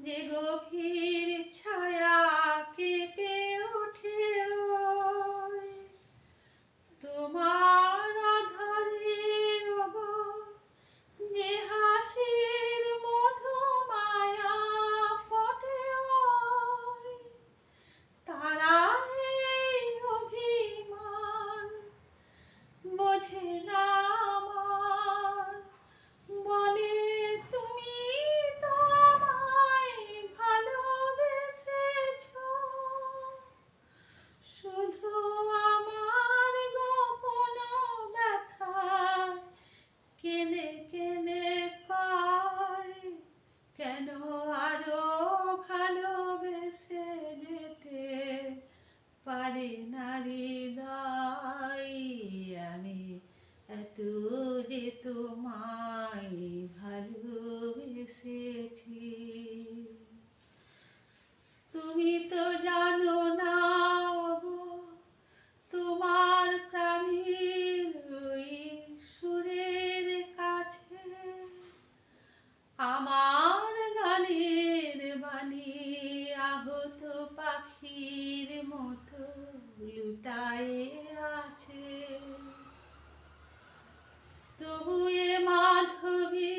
যে গভীর ছায়া কেঁপে ওঠে ওই তোমার আধারে ওগো, যে হাসির মধু মায়া ফোটে ওই তারাই অভিমান বোঝে না আমার, বলে তুমি তো আমায় ভালোবেসেছো, শুধু আমার গোপন ব্যথায় কেঁদে কেঁদে কয়, কেন আরো ভালোবেসে যেতে পারে না হৃদয়, আমি এত যে তোমায় ভালোবেসেছি। তুমি তো জানো না ওগো, তোমার প্রাণীর ওই সুরের কাছে আমার গানের বাণী আহত পাখির মতো লুটায়ে আছে। তবু এ মাধবী